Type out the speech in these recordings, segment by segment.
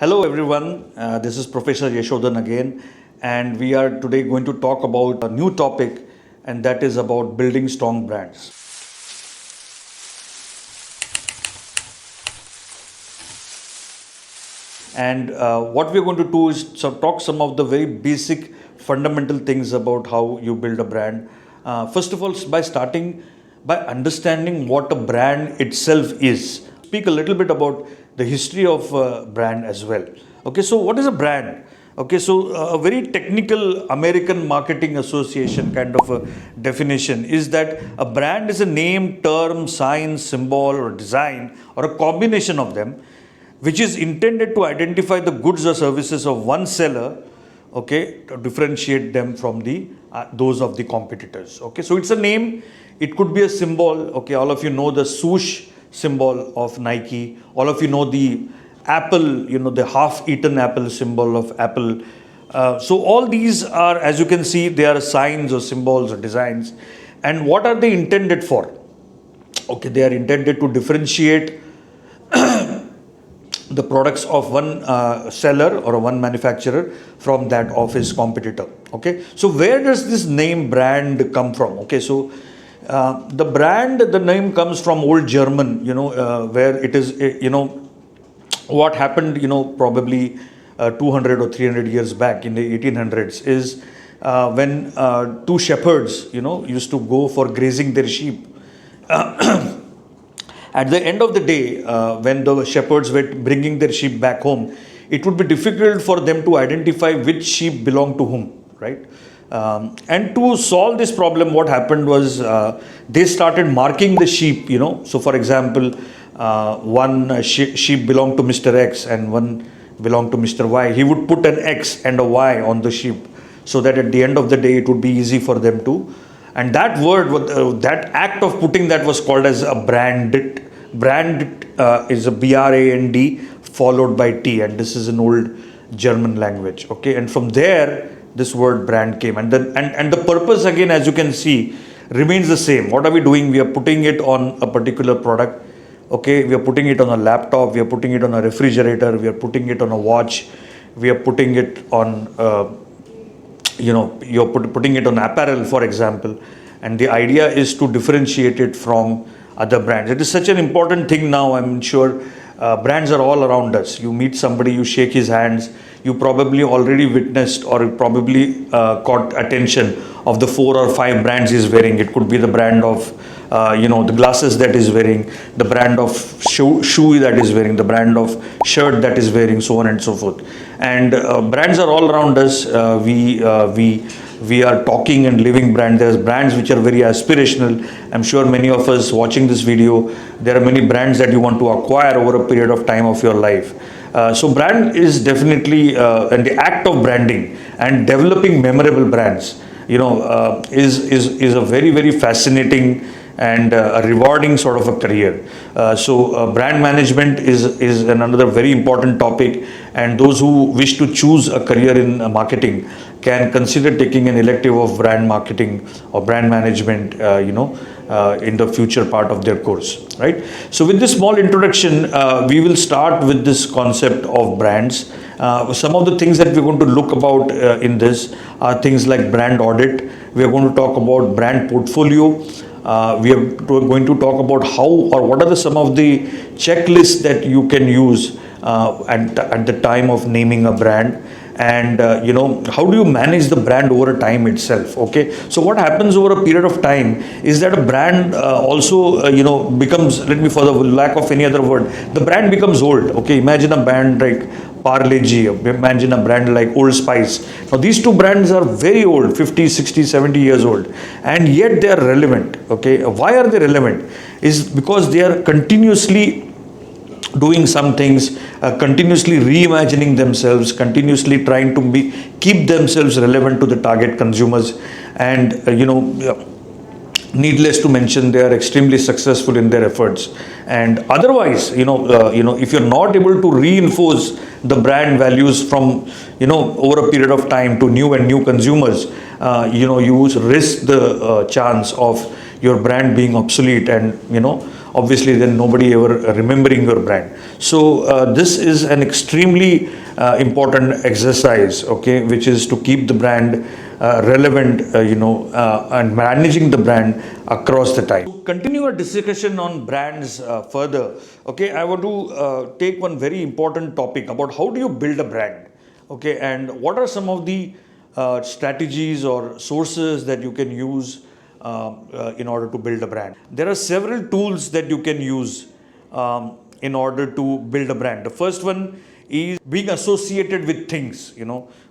Hello everyone, this is Professor Yashodhan again, and we are today going to talk about a new topic, and that is about building strong brands. And what we're going to do is talk some of the very basic fundamental things about how you build a brand. First of all, by starting by understanding what a brand itself is. Speak a little bit about the history of brand as well. Okay, so what is a brand? Okay, so a very technical American Marketing Association kind of a definition is that a brand is a name, term, sign, symbol, or design, or a combination of them, which is intended to identify the goods or services of one seller, okay, to differentiate them from the those of the competitors. Okay, so it's a name, it could be a symbol. Okay, all of you know the swoosh symbol of Nike, all of you know the apple, the half-eaten apple symbol of Apple. So all these are, as you can see, they are signs or symbols or designs. And what are they intended for? Okay, they are intended to differentiate the products of one seller or one manufacturer from that of his competitor. Okay, so where does this name brand come from? Okay, so the name comes from old German, where it is, what happened, probably 200 or 300 years back in the 1800s is when two shepherds, used to go for grazing their sheep. At the end of the day, when the shepherds were bringing their sheep back home, it would be difficult for them to identify which sheep belonged to whom, right? And to solve this problem, what happened was they started marking the sheep, So, for example, one sheep belonged to Mr. X and one belonged to Mr. Y. He would put an X and a Y on the sheep so that at the end of the day, it would be easy for them to. And that word, that act of putting that was called as a brand. Brand is a B-R-A-N-D followed by T, and this is an old German language. Okay, and from there this word brand came, and the purpose, again, as you can see, remains the same. What are we doing? We are putting it on a particular product. Okay, we are putting it on a laptop, we are putting it on a refrigerator, we are putting it on a watch, we are putting it on you're putting it on apparel, for example, and the idea is to differentiate it from other brands. It is such an important thing now. I'm sure brands are all around us. You meet somebody, you shake his hands, you probably already witnessed or probably caught attention of the 4 or 5 brands he's wearing. It could be the brand of the glasses that is wearing, the brand of shoe that is wearing, the brand of shirt that is wearing, so on and so forth. And brands are all around us. We are talking and living brand. There's brands which are very aspirational. I'm sure many of us watching this video, there are many brands that you want to acquire over a period of time of your life. So brand is definitely, and the act of branding and developing memorable brands, is a very, very fascinating and a rewarding sort of a career. So brand management is another very important topic, and those who wish to choose a career in marketing can consider taking an elective of brand marketing or brand management, in the future part of their course, right? So with this small introduction, we will start with this concept of brands. Some of the things that we're going to look about in this are things like brand audit. We are going to talk about brand portfolio. We are going to talk about how or what are some of the checklists that you can use at the time of naming a brand. And how do you manage the brand over a time itself? Okay, so what happens over a period of time is that a brand also becomes, let me, for the lack of any other word, the brand becomes old. Okay, imagine a brand like Parle G, imagine a brand like Old Spice. Now these two brands are very old, 50, 60, 70 years old, and yet they are relevant. Okay, why are they relevant? Is because they are continuously doing some things, continuously reimagining themselves, continuously trying to keep themselves relevant to the target consumers, and needless to mention, they are extremely successful in their efforts. And otherwise, if you're not able to reinforce the brand values from over a period of time to new consumers, you risk the chance of your brand being obsolete and obviously then nobody ever remembering your brand. So this is an extremely important exercise, okay, which is to keep the brand relevant, and managing the brand across the time. To continue our discussion on brands further, okay, I want to take one very important topic about how do you build a brand, okay, and what are some of the strategies or sources that you can use in order to build a brand. There are several tools that you can use in order to build a brand. The first one is being associated with things,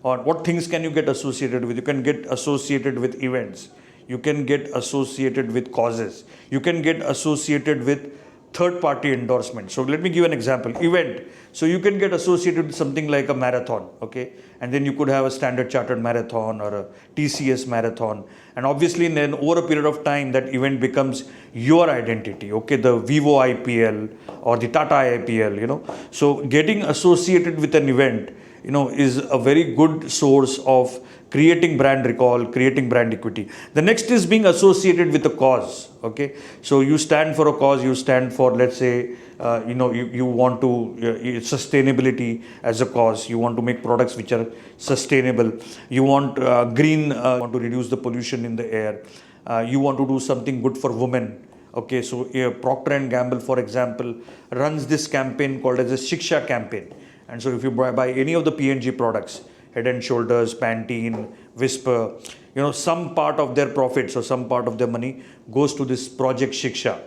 or what things can you get associated with? You can get associated with events. You can get associated with causes. You can get associated with third party endorsement. So let me give an example. Event. So you can get associated with something like a marathon, okay, and then you could have a Standard Chartered marathon or a TCS marathon, and obviously then over a period of time that event becomes your identity, okay, the Vivo IPL or the Tata IPL, so getting associated with an event, is a very good source of creating brand recall, creating brand equity. The next is being associated with a cause, okay. So you stand for a cause, you stand for, let's say, you want to sustainability as a cause. You want to make products which are sustainable. You want green, want to reduce the pollution in the air. You want to do something good for women. Okay, so Procter and Gamble, for example, runs this campaign called as a Shiksha campaign. And so if you buy any of the P&G products, Head and Shoulders, Pantene, Whisper, some part of their profits or some part of their money goes to this Project Shiksha.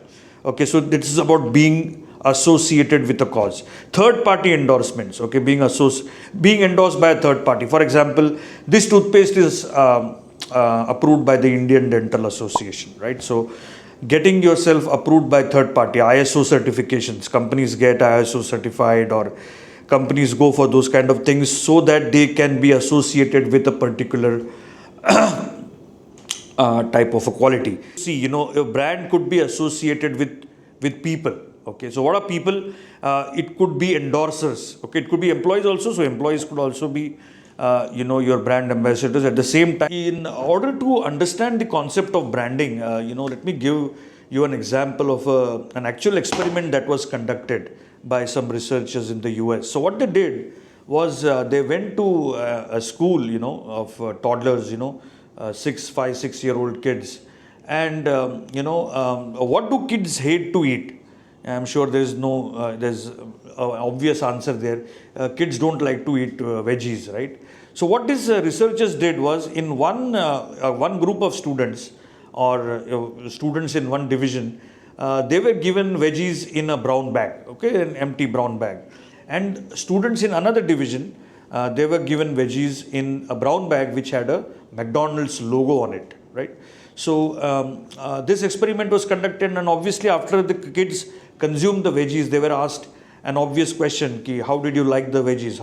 Okay, so this is about being associated with a cause. Third party endorsements, okay, being endorsed by a third party. For example, this toothpaste is approved by the Indian Dental Association, right? So getting yourself approved by third party, ISO certifications, companies get ISO certified, or companies go for those kind of things so that they can be associated with a particular type of a quality. See, a brand could be associated with people. Okay, so what are people? It could be endorsers. Okay, it could be employees also. So employees could also be, your brand ambassadors at the same time. In order to understand the concept of branding, let me give you an example of an actual experiment that was conducted by some researchers in the US. So what they did was they went to a school, of toddlers, 6-year-old kids, and what do kids hate to eat? I'm sure there's an obvious answer there. Kids don't like to eat veggies, right? So what these researchers did was, in one group of students, or students in one division, they were given veggies in a brown bag, okay, an empty brown bag. And students in another division, they were given veggies in a brown bag which had a McDonald's logo on it, right? So this experiment was conducted, and obviously after the kids consumed the veggies, they were asked an obvious question: how did you like the veggies?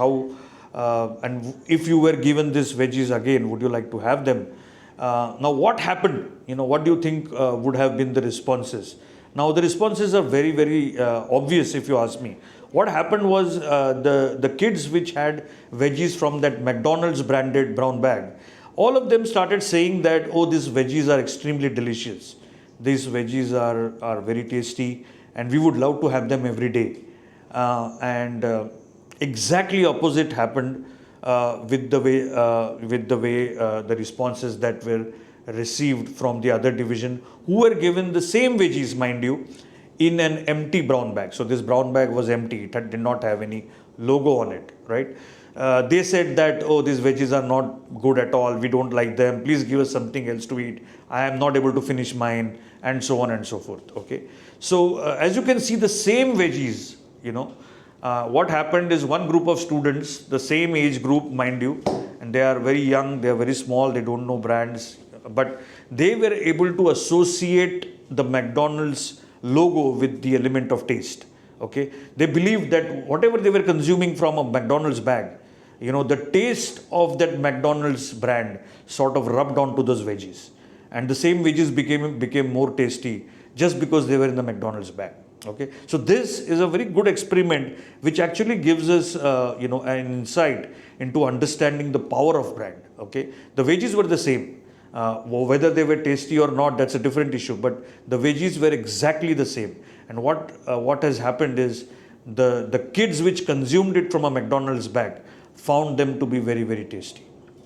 And if you were given these veggies again, would you like to have them? Now what happened? What do you think would have been the responses? Now the responses are very, very obvious if you ask me. What happened was the kids which had veggies from that McDonald's branded brown bag, all of them started saying that, oh, these veggies are extremely delicious. These veggies are very tasty, and we would love to have them every day. And exactly opposite happened with the way the responses that were received from the other division, who were given the same veggies, mind you, in an empty brown bag. So this brown bag was empty; it did not have any logo on it, right? They said that, oh, these veggies are not good at all, we don't like them, please give us something else to eat, I am not able to finish mine, and so on and so forth. Okay, so as you can see, the same veggies, what happened is, one group of students, the same age group, mind you, and they are very young, they are very small, they don't know brands, but they were able to associate the McDonald's logo with the element of taste. Okay, they believed that whatever they were consuming from a McDonald's bag, the taste of that McDonald's brand sort of rubbed onto those veggies, and the same veggies became more tasty just because they were in the McDonald's bag. Okay, so this is a very good experiment which actually gives us an insight into understanding the power of brand. Okay, the veggies were the same, Whether they were tasty or not, that's a different issue. But the veggies were exactly the same. And what has happened is the kids which consumed it from a McDonald's bag found them to be very, very tasty.